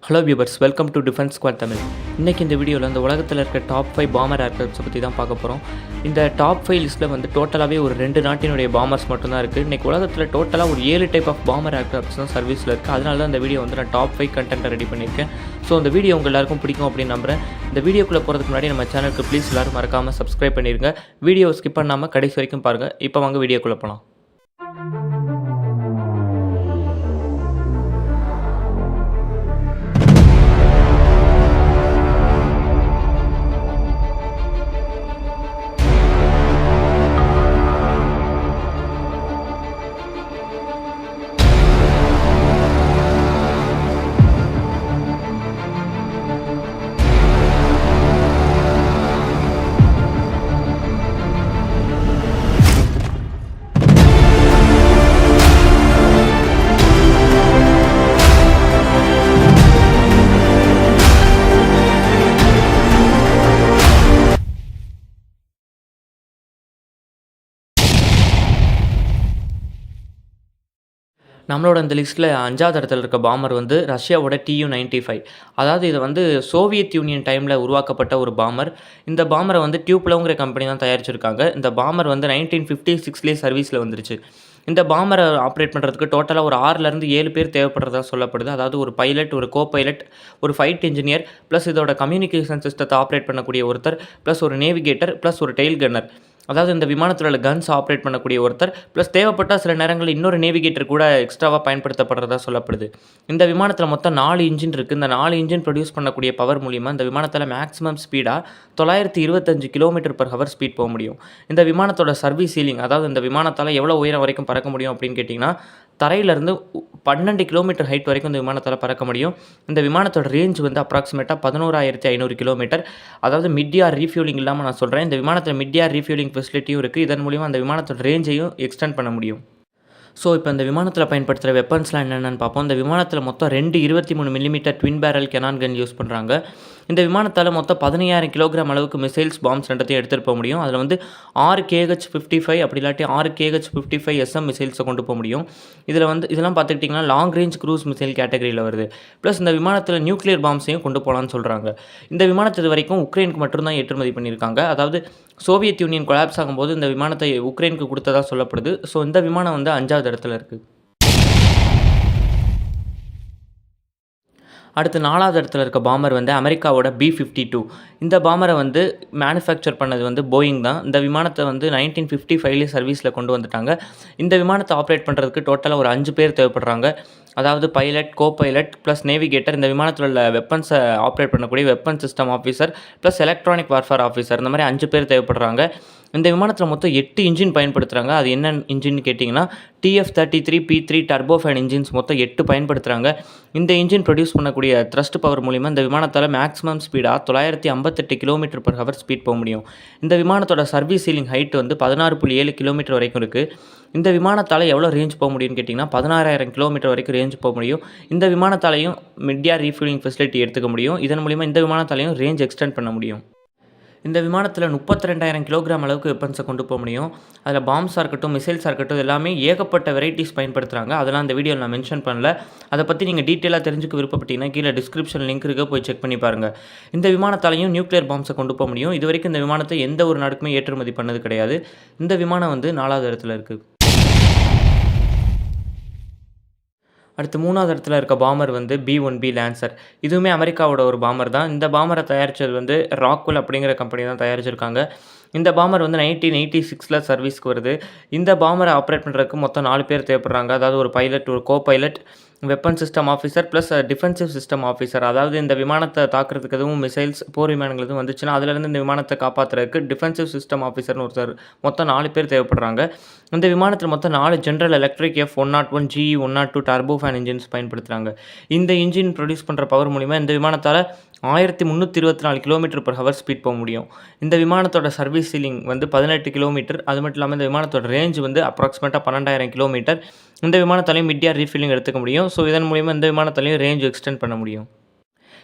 Hello viewers, welcome to defence squad Tamil. இன்றைக்கி இந்த வீடியோவில் இந்த உலகத்தில் இருக்க டாப் 5 பாமர் ஏர்க்ராஃப்ட்ஸை பற்றி தான் பார்க்க போகிறோம். இந்த டாப் 5 லிஸ்ட்டில் வந்து டோட்டலாகவே ஒரு 2 நாட்டினுடைய பாமர்ஸ் மட்டும்தான் இருக்குது. இன்றைக்கி உலகத்தில் டோட்டலாக ஒரு 7 டைப் ஆஃப் பாமர் ஏர்க்ராஃப்ட்ஸ் தான் சர்வீஸில் இருக்குது. அதனால தான் இந்த வீடியோ வந்து நான் டாப் 5 கண்டென்ட்டை ரெடி பண்ணியிருக்கேன். ஸோ இந்த வீடியோ உங்கள் எல்லாருக்கும் பிடிக்கும் அப்படின்னு நம்புகிறேன். இந்த வீடியோக்குள்ளே போகிறதுக்கு முன்னாடி நம்ம சேனலுக்கு ப்ளீஸ் எல்லோரும் மறக்காமல் சப்ஸ்கிரைப் பண்ணிடுங்க. வீடியோ ஸ்கிப் பண்ணாமல் கடைசி வரைக்கும் பாருங்கள். இப்போ வாங்க வீடியோக்குள்ளே போகலாம். நம்மளோட இந்த லிஸ்ட்டில் 5வது இடத்துல இருக்க பாமர் வந்து ரஷ்யாவோட Tu-95. அதாவது இது வந்து சோவியத் யூனியன் டைமில் உருவாக்கப்பட்ட ஒரு பாமர். இந்த பாமரை வந்து டியூப்லோங்கிற கம்பெனி தான் தயாரிச்சிருக்காங்க. இந்த பாமர் வந்து 1956லேயே சர்வீஸில் வந்துருச்சு. இந்த பாமரை ஆப்ரேட் பண்ணுறதுக்கு டோட்டலாக ஒரு 6லேருந்து 7 பேர் தேவைப்படுறதா சொல்லப்படுது. அதாவது ஒரு பைலட், ஒரு கோ பைலட், ஒரு ஃபைட் இன்ஜினியர், ப்ளஸ் இதோட கம்யூனிகேஷன் சிஸ்டத்தை ஆப்ரேட் பண்ணக்கூடிய ஒருத்தர், ப்ளஸ் ஒரு நேவிகேட்டர், ப்ளஸ் ஒரு டெயில் கன்னர். அதாவது இந்த விமானத்தில் உள்ள கன்ஸ் ஆப்ரேட் பண்ணக்கூடிய ஒருத்தர், ப்ளஸ் தேவைப்பட்டால் சில நேரங்களில் இன்னொரு நேவிகேட்டர் கூட எக்ஸ்ட்ராவாக பயன்படுத்தப்படுறதா சொல்லப்படுது. இந்த விமானத்தில் மொத்தம் 4 இன்ஜின் இருக்குது. இந்த 4 இன்ஜின் ப்ரொடியூஸ் பண்ணக்கூடிய பவர் மூலிமா இந்த விமானத்தில் மேக்ஸிமம் ஸ்பீடாக 925 km/h ஸ்பீட் போக முடியும். இந்த விமானத்தோட சர்வீஸ் சீலிங், அதாவது இந்த விமானத்தால் எவ்வளோ உயரம் வரைக்கும் பறக்க முடியும் அப்படின்னு கேட்டிங்கன்னா, தரையிலேருந்து 12 கிலோமீட்டர் ஹைட் வரைக்கும் இந்த விமானத்தால் பறக்க முடியும். இந்த விமானத்தோட ரேஞ்ச் வந்து அப்ராக்சிமேட்டாக 11,500 கிலோமீட்டர். அதாவது மிட் ஏர் ரீஃபியூலிங் இல்லாமல் நான் சொல்கிறேன். இந்த விமானத்தில் மிட் ஏர் ரீஃபியூலிங் ஃபெசிலிட்டியும் இருக்குது. இதன் மூலிமா அந்த விமானத்தோட ரேஞ்சையும் எக்ஸ்டெண்ட் பண்ண முடியும். ஸோ இப்போ இந்த விமானத்தில் பயன்படுத்துகிற வெப்பன்ஸ்லாம் என்னென்னு பார்ப்போம். இந்த விமானத்தில் மொத்தம் 2 23 millimetre twin barrel cannon gun use பண்ணுறாங்க. இந்த விமானத்தால் மொத்தம் 15,000 கிலோகிராம் அளவுக்கு மிசைல்ஸ், பாம்ஸ் ரெண்டத்தையும் எடுத்துகிட்டு போக முடியும். அதில் வந்து 6 KH-55 அப்படி இல்லாட்டி 6 KH-55 SM மிசைல்ஸை கொண்டு போக முடியும். இதில் வந்து இதெல்லாம் பார்த்துக்கிட்டிங்கன்னா லாங் ரேஞ்ச் க்ரூஸ் மிசைல் கேட்டகரியில் வருது. ப்ளஸ் இந்த விமானத்தில் நியூக்ளியர் பாம்ஸையும் கொண்டு போகலான்னு சொல்கிறாங்க. இந்த விமானத்தை இது வரைக்கும் உக்ரைனுக்கு மட்டும்தான் ஏற்றுமதி பண்ணியிருக்காங்க. அதாவது சோவியத் யூனியன் கொலாப்ஸ் ஆகும்போது இந்த விமானத்தை உக்ரைனுக்கு கொடுத்ததாக சொல்லப்படுது. ஸோ இந்த விமானம் வந்து 5வது இடத்துல இருக்குது. அடுத்து 4வது இடத்துல இருக்க பாமர் வந்து அமெரிக்காவோட B-52. இந்த பாமரை வந்து மேனுஃபேக்சர் பண்ணது வந்து போயிங் தான். இந்த விமானத்தை வந்து 1955லேயே சர்வீஸில் கொண்டு வந்துட்டாங்க. இந்த விமானத்தை ஆப்ரேட் பண்ணுறதுக்கு டோட்டலாக ஒரு 5 பேர் தேவைப்படுறாங்க. அதாவது pilot, co pilot, plus navigator, இந்த விமானத்தில் உள்ள வெப்பன்ஸை ஆப்ரேட் பண்ணக்கூடிய weapon system officer, plus electronic warfare officer, இந்த மாதிரி 5 பேர் தேவைப்படுறாங்க. இந்த விமானத்தில் மொத்தம் 8 இன்ஜின் பயன்படுத்துகிறாங்க. அது என்ன இன்ஜின்னு கேட்டிங்கன்னா, TF-33 P3 டர்போஃபேன் இன்ஜின்ஸ் மொத்தம் 8 பயன்படுத்துகிறாங்க. இந்த இன்ஜின் ப்ரொடியூஸ் பண்ணக்கூடிய த்ரஸ்ட் பவர் மூலிமா இந்த விமானத்தால் மேக்ஸிமம் ஸ்பீடாக 958 km/h ஸ்பீட் போக முடியும். இந்த விமானத்தோட சர்வீஸ் சீலிங் ஹைட் வந்து 16.7 கிலோமீட்டர் வரைக்கும் இருக்குது. இந்த விமானத்தால் எவ்வளோ ரேஞ்ச் போக முடியும்னு கேட்டிங்கன்னா, 16,000 கிலோமீட்டர் வரைக்கும் ரேஞ்ச் போக முடியும். இந்த விமானத்தாலையும் மிட் ஏர் ரீஃபியூலிங் ஃபெசிலிட்டி எடுத்துக்க முடியும். இதன் மூலிமா இந்த விமானத்தாலையும் ரேஞ்ச் எக்ஸ்டெண்ட் பண்ண முடியும். இந்த விமானத்தில் 32,000 கிலோகிராம் அளவுக்கு வெப்பன்ஸை கொண்டு போக முடியும். அதில் பாம்ஸாக இருக்கட்டும், மிசைல்ஸாக இருக்கட்டும், எல்லாமே ஏகப்பட்ட வெரைட்டிஸ் பயன்படுத்துகிறாங்க. அதெல்லாம் அந்த வீடியோவில் நான் மென்ஷன் பண்ணல. அதை பற்றி நீங்கள் டீட்டெயிலாக தெரிஞ்சுக்க விருப்பப்பட்டீங்கன்னா கீழே டிஸ்கிரிப்ஷன் லிங்க் இருக்க, போய் செக் பண்ணி பாருங்கள். இந்த விமானத்தாலையும் நியூக்ளியர் பாம்ஸை கொண்டு போக முடியும். இது வரைக்கும் இந்த விமானத்தை எந்த ஒரு நாடுக்குமே ஏற்றுமதி பண்ணது கிடையாது. இந்த விமானம் வந்து 4வது இடத்துல இருக்குது. அடுத்து 3வது இடத்துல இருக்க பாமர் வந்து B-1B லான்சர். இதுவுமே அமெரிக்காவோட ஒரு பாமர் தான். இந்த பாமரை தயாரித்தது வந்து ராக்வெல் அப்படிங்கிற கம்பெனி தான் தயாரிச்சிருக்காங்க. இந்த பாமர் வந்து 1986ல் சர்வீஸ்க்கு வருது. இந்த பாமரை ஆப்ரேட் பண்ணுறதுக்கு மொத்தம் 4 பேர் தேவைப்படுறாங்க. அதாவது ஒரு பைலட், ஒரு co pilot, weapon system officer, plus defensive system officer. அதாவது இந்த விமானத்தை தாக்குறதுக்கு எதுவும் மிசைல்ஸ், போர் விமானங்கள் எதுவும் வந்துச்சுன்னா அதிலேருந்து இந்த விமானத்தை காப்பாற்றுறதுக்கு டிஃபென்சிவ் சிஸ்டம் ஆஃபீஸர்னு ஒருத்தர். மொத்தம் 4 பேர் தேவைப்படுறாங்க. இந்த விமானத்தில் மொத்தம் 4 general electric F-101, GE-102 turbofan engines பயன்படுத்துகிறாங்க. இந்த இன்ஜின் ப்ரொடியூஸ் பண்ணுற பவர் மூலிமா இந்த விமானத்தால் 1324 km/h ஸ்பீட் போக முடியும். இந்த விமானத்தோட சர்வீஸ் சீலிங் வந்து 18 கிலோமீட்டர். அது மட்டும் இல்லாமல் இந்த விமானத்தோட ரேஞ்ச் வந்து அப்ராக்சிமேட்டாக 12,000 கிலோமீட்டர். இந்த விமானத்தாலையும் மிட் ஏர் ரீஃபில்லிங் எடுத்துக்க முடியும். ஸோ இதன் மூலிமா இந்த விமானத்தாலையும் ரேஞ்ச் எக்ஸ்டெண்ட் பண்ண முடியும்.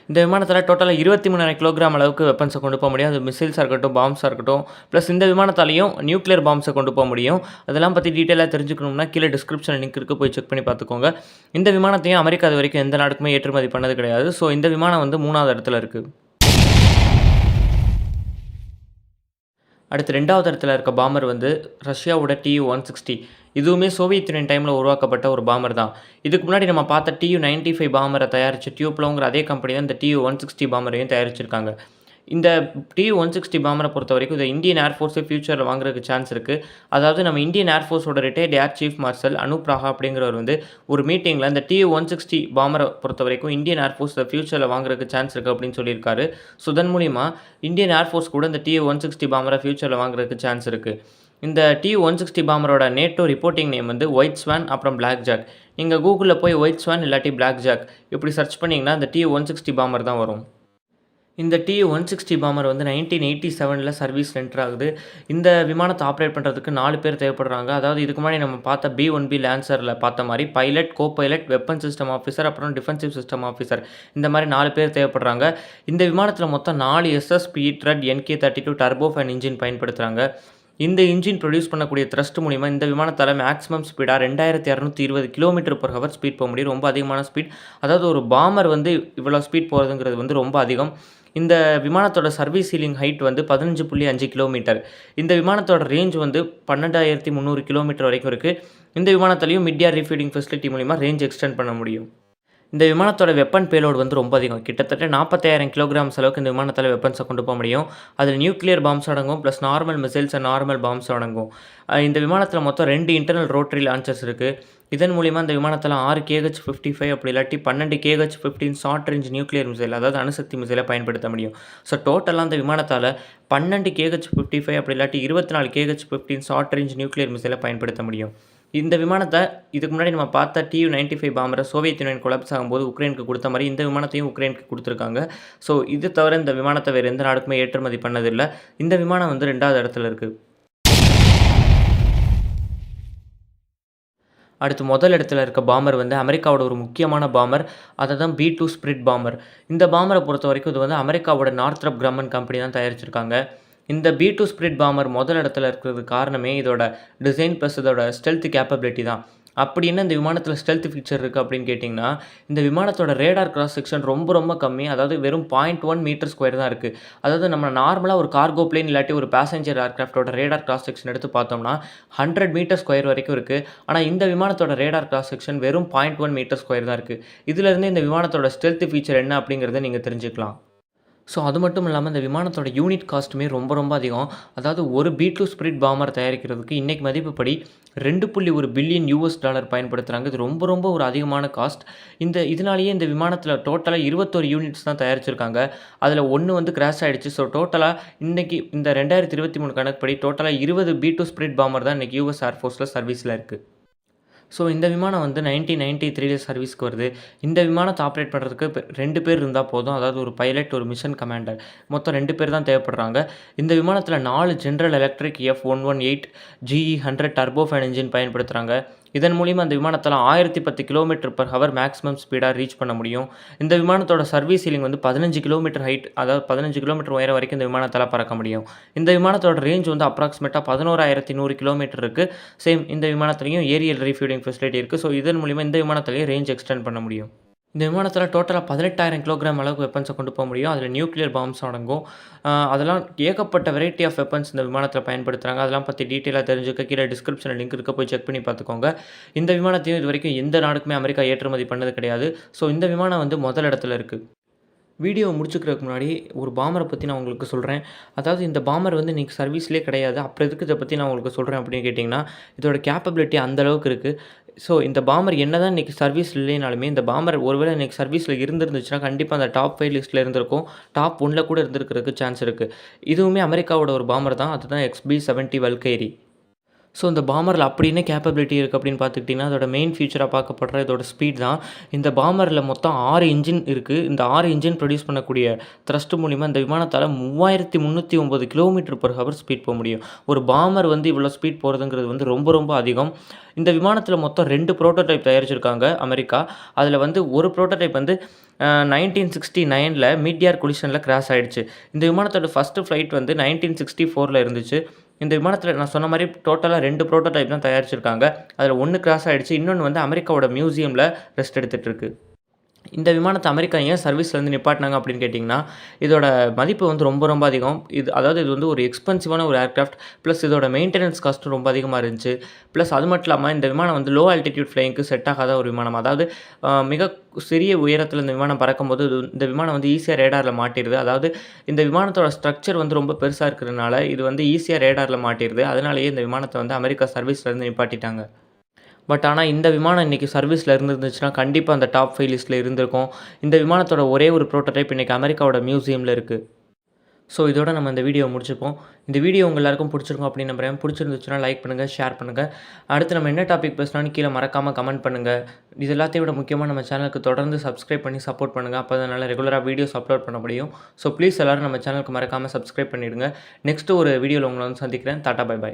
இந்த விமானத்தால டோட்டலா 23,000 கிலோகிராம் அளவுக்கு வெப்பன்ஸ கொண்டு போ முடியும். அது மிசைல்ஸா இருக்கட்டும், பாம்ஸா இருக்கட்டும். ப்ளஸ் இந்த விமானத்தாலயும் நியூக்ளியர் பாம்ஸ கொண்டு போ முடியும். அதெல்லாம் பத்தி டீட்டெயிலா தெரிஞ்சுக்கணும்னா, கீழ டிஸ்கிரிப்ஷன்ல லிங்க் இருக்கு. போய் செக் பண்ணி பார்த்துக்கோங்க. இந்த விமானத்தையும் அமெரிக்கா இதுவரைக்கும் எந்த நாடுக்குமே ஏற்றுமதி பண்ணது கிடையாது. ஸோ இந்த விமானம் வந்து 3வது இடத்துல இருக்கு. அடுத்து 2வது இடத்துல இருக்க பாமர் வந்து ரஷ்யாவோட Tu-160. இதுவுமே சோவியத் யூனியன் டைமில் உருவாக்கப்பட்ட ஒரு பாமர் தான். இதுக்கு முன்னாடி நம்ம பார்த்த Tu-95 பாமரை தயாரிச்ச டியூப்லோங்கிற அதே கம்பெனி தான் இந்த Tu-160 பாமரையும் தயாரிச்சிருக்காங்க. இந்த Tu-160 பாமரை பொறுத்தவரைக்கும் இத இந்தியன் ஏர் ஃபோர்ஸே ஃபியூச்சர்ல வாங்குறதுக்கு சான்ஸ் இருக்கு. அதாவது நம்ம இந்தியன் ஏர் ஃபோர்ஸோட retired air chief marshal Anup Raha அப்படிங்கிறவர் வந்து ஒரு மீட்டிங்ல இந்த Tu-160 பாமரை பொறுத்தவரைக்கும் இந்தியன் ஏர் ஃபோர்ஸ் ஃபியூச்சர்ல வாங்குறதுக்கு சான்ஸ் இருக்கு அப்படின்னு சொல்லியிருக்காரு. ஸோ இதன் மூலியமா இந்தியன் ஏர் ஃபோர்ஸ் கூட இந்த Tu-160 பாமரை ஃபியூச்சர்ல வாங்குறதுக்கு சான்ஸ் இருக்கு. இந்த Tu-160 பாமரோட நேட்டோ ரிப்போர்ட்டிங் நேம் வந்து ஒயிட் ஸ்வான் அப்புறம் பிளாக் ஜாக். நீங்க கூகுள்ல போய் ஒயிட் ஸ்வான் இல்லாட்டி பிளாக் ஜாக் இப்படி சர்ச் பண்ணீங்கன்னா இந்த Tu-160 பாமர் தான் வரும். இந்த Tu-160 பாமர் வந்து 1987ல சர்வீஸ்ல என்டர் ஆகுது. இந்த விமானத்த ஆப்பரேட் பண்றதுக்கு 4 பேர் தேவைப்படுறாங்க. அதாவது இதுக்கு முன்னாடி நம்ம பார்த்த B-1B லான்சர்ல பார்த்த மாரி பைலட், கோ-பைலட், வெப்பன் சிஸ்டம் ஆஃபீசர் அப்புறம் டிஃபென்சிவ் சிஸ்டம் ஆஃபீசர் இந்த மாரி 4 பேர் தேவைப்படுறாங்க. இந்த விமானத்தில மொத்தம் 4 SSP thread NK-32 turbofan engine பயன்படுத்துறாங்க. இந்த இன்ஜின் ப்ரொடியூஸ் பண்ணக்கூடிய த்ரஸ்ட் மூலியமா இந்த விமானத்தால மேக்ஸிமம் ஸ்பீடா 2220 கிலோமீட்டர்/ஹவர் ஸ்பீட் போக முடியும். ரொம்ப அதிகமான ஸ்பீட். அதாவது ஒரு பாமர் வந்து இவ்வளோ ஸ்பீட் போறதுங்கிறது வந்து ரொம்ப அதிகம். இந்த விமானத்தோட சர்வீஸ் சீலிங் ஹைட் வந்து 15.5 கிலோமீட்டர். இந்த விமானத்தோட ரேஞ்ச் வந்து 12,300 கிலோமீட்டர் வரைக்கும் இருக்கு. இந்த விமானத்திலயும் மிட் ஏர் ரீஃபீடிங் ஃபெசிலிட்டி மூலியமா ரேஞ்ச் எக்ஸ்டெண்ட் பண்ண முடியும். இந்த விமானத்தோட வெப்பன் பேலோட் வந்து ரொம்ப அதிகம். கிட்டத்தட்ட 45,000 கிலோகிராம்ஸ் அளவுக்கு இந்த விமானத்தால வெப்பன்ஸ கொண்டு போ முடியும். அதில நியூக்ளியர் பாம்ஸ் அடங்கும். Plus normal missiles and normal palms அடங்கும். இந்த விமானத்தில மொத்தம் 2 இன்டர்னல் ரோட்டரி லான்ச்சர்ஸ் இருக்கு. இதன் மூலியமா இந்த விமானத்தில 6 KH-55 அப்படி இல்லாட்டி 12 KH-15 short range nuclear missile அதாவது அணுசக்தி மிசைலை பயன்படுத்த முடியும். ஸோ டோட்டலா இந்த விமானத்தால 12 KH-55 அப்படி இல்லாட்டி 24 KH-15 ஷார்ட் ரேஞ்ச் நியூக்ளியர் மிசைலை பயன்படுத்த முடியும். இந்த விமானத்த இதுக்கு முன்னாடி நம்ம பார்த்த Tu-95 பாமர சோவியத் யூனியன் கொலாப்ஸ் ஆகும்போது உக்ரைனுக்கு குடுத்த மாரி இந்த விமானத்தையும் உக்ரைனுக்கு குடுத்துருக்காங்க. ஸோ இது தவிர இந்த விமானத்த வேற எந்த நாடுக்குமே ஏற்றுமதி பண்ணதில்ல. இந்த விமானம் வந்து 2வது இடத்துல இருக்கு. அடுத்து முதல் இடத்துல இருக்க பாமர் வந்து அமெரிக்காவோட ஒரு முக்கியமான பாமர். அதுதான் B-2 ஸ்பிரிட் பாமர். இந்த பாமர பொறுத்தவரைக்கும் இது வந்து அமெரிக்காவோட நார்த்ரப் கிரம்மன் கம்பெனி தான் தயாரிச்சிருக்காங்க. இந்த B-2 ஸ்பிரிட் பாமர் முதல் இடத்துல இருக்கிறதுக்கு காரணமே இதோட டிசைன் ப்ளஸ் இதோட ஸ்டெல்த் கேப்பபிலிட்டி தான். அப்படி என்ன இந்த விமானத்தில ஸ்டெல்த் ஃபீச்சர் இருக்கு அப்படின்னு கேட்டிங்கன்னா, இந்த விமானத்தோட ரேடார் கிராஸ் செக்ஷன் ரொம்ப கம்மி. அதாவது வெறும் 0.1 மீட்டர் ஸ்கொயர் தான் இருக்கு. அதாவது நம்ம நார்மலா ஒரு கார்கோ பிளேன் இல்லாட்டி ஒரு பேசஞ்சர் ஏர்கிராஃப்ட்டோட ரேடார் கிராஸ் செக்ஷன் எடுத்து பார்த்தோம்னா 100 மீட்டர் ஸ்கொயர் வரைக்கும் இருக்கு. ஆனா இந்த விமானத்தோட ரேடார் கிராஸ் செக்ஷன் வெறும் 0.1 மீட்டர் ஸ்கொயர் தான் இருக்கு. இதிலிருந்தே இந்த விமானத்தோட ஸ்டெல்த் ஃபீச்சர் என்ன அப்படிங்கிறத நீங்க தெரிஞ்சுக்கலாம். ஸோ அது மட்டும் இல்லாம இந்த விமானத்தோட யூனிட் காஸ்ட்டுமே ரொம்ப அதிகம். அதாவது ஒரு B-2 ஸ்பிரிட் பாமர் தயாரிக்கிறதுக்கு இன்னைக்கு மதிப்புப்படி $2.1 பில்லியன் பயன்படுத்துறாங்க. இது ரொம்ப ஒரு அதிகமான காஸ்ட். இதனாலேயே இந்த விமானத்தில டோட்டலா 21 யூனிட்ஸ் தான் தயாரிச்சிருக்காங்க. அதில 1 வந்து கிராஷ் ஆயிடுச்சு. ஸோ டோட்டலா இன்னைக்கு இந்த 2023 கணக்குப்படி டோட்டலா 20 B-2 ஸ்பிரிட் பாமர் தான் இன்னைக்கு US ஏர் ஃபோர்ஸ்ல சர்வீஸ்ல இருக்கு. ஸோ இந்த விமானம் வந்து 1993ல சர்வீஸ்க்கு வருது. இந்த விமானத்த ஆப்பரேட் பண்ணுறதுக்கு 2 பேர் இருந்தா போதும். அதாவது ஒரு பைலட், ஒரு மிஷன் கமாண்டர். மொத்தம் 2 பேர் தான் தேவைப்படுறாங்க. இந்த விமானத்தில 4 general electric F118 GE100 turbofan engine பயன்படுத்துறாங்க. இதன் மூலியமா அந்த விமானத்தால 1010 கிலோமீட்டர்/ஹவர் மேக்ஸிமம் ஸ்பீடா ரீச் பண்ண முடியும். இந்த விமானத்தோட சர்வீஸ் சீலிங் வந்து 15 கிலோமீட்டர் ஹைட் அதாவது 15 கிலோமீட்டர் உயரம் வரைக்கும் இந்த விமானத்தால பறக்க முடியும். இந்த விமானத்தோட ரேஞ்ச் வந்து அப்ராக்ஸிமேட்டா 11,100 கிலோமீட்டர் இருக்கு. சேம் இந்த விமானத்திலயும் ஏரியல் ரீஃபியூலிங் ஃபெசிலிட்டி இருக்கு. ஸோ இதன் மூலியமா இந்த விமானத்திலயும் ரேஞ்ச் எக்ஸ்டெண்ட் பண்ண முடியும். இந்த விமானத்தில டோட்டலா 18,000 கிலோகிராம் அளவுக்கு வெப்பன்ஸ கொண்டு போ முடியும். அதில நியூக்ளியர் பாம்ஸும் அடங்கும். அதெல்லாம் ஏகப்பட்ட வெரைட்டி ஆஃப் வெப்பன்ஸ் இந்த விமானத்தில பயன்படுத்துறாங்க. அதெல்லாம் பத்தி டீட்டெயிலா தெரிஞ்சுக்க கீழ டிஸ்கிரிப்ஷன்ல லிங்க் இருக்கு. போய் செக் பண்ணி பார்த்துக்கோங்க. இந்த விமானத்தையும் இதுவரைக்கும் எந்த நாடுக்குமே அமெரிக்கா ஏற்றுமதி பண்ணது கிடையாது. ஸோ இந்த விமானம் வந்து முதல் இடத்துல இருக்கு. வீடியோவ முடிச்சுக்கிறதுக்கு முன்னாடி ஒரு பாமர பத்தி நான் உங்களுக்கு சொல்றேன். அதாவது இந்த பாமர் வந்து இன்னைக்கு சர்வீஸ்லயே கிடையாது. அப்புறம் எதுக்கு இத பத்தி நான் உங்களுக்கு சொல்றேன் அப்படின்னு கேட்டீங்கன்னா, இதோட கேப்பபிலிட்டி அந்த அளவுக்கு இருக்கு. ஸோ இந்த பாமர் என்னதான் இன்னைக்கு சர்வீஸ்ல இல்லைனாலுமே, இந்த பாமர் ஒருவேளை இன்னைக்கு சர்வீஸ்ல இருந்திருந்துச்சுன்னா, கண்டிப்பா அந்த டாப் 5 லிஸ்ட்ல இருந்திருக்கும். டாப் 1ல கூட இருந்திருக்கிறதுக்கு சான்ஸ் இருக்கு. இதுவுமே அமெரிக்காவோட ஒரு பாமர் தான். அதுதான் XB-70 வல்கைரி. ஸோ இந்த பாமரில் அப்படி என்ன கேப்பபிலிட்டி இருக்குது அப்படின்னு பார்த்துக்கிட்டிங்கன்னா, அதோட மெயின் ஃபீச்சராக பார்க்கப்படுற இதோட ஸ்பீட் தான். இந்த பாமரில் மொத்தம் 6 இன்ஜின் இருக்குது. இந்த 6 இன்ஜின் ப்ரொடியூஸ் பண்ணக்கூடிய த்ரஸ்ட் மூலிமா இந்த விமானத்தால் 3309 km/h ஸ்பீட் போக முடியும். ஒரு பாமர் வந்து இவ்வளோ ஸ்பீட் போகிறதுங்கிறது வந்து ரொம்ப ரொம்ப அதிகம். இந்த விமானத்தில் மொத்தம் 2 புரோட்டோடைப் தயாரிச்சிருக்காங்க அமெரிக்கா. அதில் வந்து ஒரு புரோட்டோடைப் வந்து 1969ல் மீட்டியார் கொலிஷனில் கிராஷ் ஆயிடுச்சு. இந்த விமானத்தோட ஃபர்ஸ்ட்டு ஃப்ளைட் வந்து 1964ல் இருந்துச்சு. இந்த விமானத்தில் நான் சொன்ன மாரி டோட்டலா 2 புரோட்டோடைப் தான் தயாரிச்சிருக்காங்க. அதில 1 கிராஷ் ஆயிடுச்சு. இன்னொன்னு வந்து அமெரிக்காவோட மியூசியம்ல ரெஸ்ட் எடுத்துட்டு இருக்கு. இந்த விமானத்த அமெரிக்கா ஏன் சர்வீஸ்லேருந்து நிப்பாட்டினாங்க அப்படின்னு கேட்டிங்கன்னா, இதோட மதிப்பு வந்து ரொம்ப ரொம்ப அதிகம். இது வந்து ஒரு எக்ஸ்பென்சிவான ஒரு ஏர்கிராஃப்ட். ப்ளஸ் இதோட மெயின்டெனன்ஸ் காஸ்ட்டும் ரொம்ப அதிகமாக இருந்துச்சு. ப்ளஸ் அது மட்டும் இல்லாம இந்த விமானம் வந்து லோ ஆல்டிட்யூட் ஃப்ளையிங்க்கு செட் ஆகாத ஒரு விமானம். அதாவது மிக சிறிய உயரத்தில இந்த விமானம் பறக்கும்போது இந்த விமானம் வந்து ஈஸியா ரேடார்ல மாட்டிருது. அதாவது இந்த விமானத்தோட ஸ்ட்ரக்சர் வந்து ரொம்ப பெருசா இருக்கிறதுனால, இது வந்து ஈஸியா ரேடார்ல மாட்டிருது. அதனாலேயே இந்த விமானத்த வந்து அமெரிக்கா சர்வீஸ்லேருந்து நிப்பாட்டிட்டாங்க. பட் ஆனா, இந்த விமானம் இன்னைக்கு சர்வீஸ்ல இருந்திருந்துச்சுன்னா, கண்டிப்பா அந்த டாப் 5 லிஸ்ட்ல இருந்திருக்கும். இந்த விமானத்தோட ஒரே ஒரு புரோட்டோடைப் இன்னைக்கு அமெரிக்காவோட மியூசியம்ல இருக்கு. ஸோ, இதோட நம்ம இந்த வீடியோவ முடிச்சுப்போம். இந்த வீடியோ உங்க எல்லாருக்கும் புடிச்சிருக்கும் அப்படின்னு நம்புறேன். புடிச்சிருந்துச்சுன்னா லைக் பண்ணுங்க, ஷேர் பண்ணுங்க. அடுத்து நம்ம என்ன டாபிக் பேசலாம்னு கீழ மறக்காம கமெண்ட் பண்ணுங்க. இது எல்லாத்தையும் விட முக்கியமா நம்ம சேனலுக்கு தொடர்ந்து சப்ஸ்கிரைப் பண்ணி சப்போர்ட் பண்ணுங்க. அப்பதான் என்னால ரெகுலரா வீடியோஸ் அப்லோட் பண்ண முடியும். ஸோ, ப்ளீஸ் எல்லாரும் நம்ம சேனலுக்கு மறக்காம சப்ஸ்கிரைப் பண்ணிடுங்க. நெக்ஸ்ட் ஒரு வீடியோல உங்கள வந்து சந்திக்கிறேன். Tata bye by.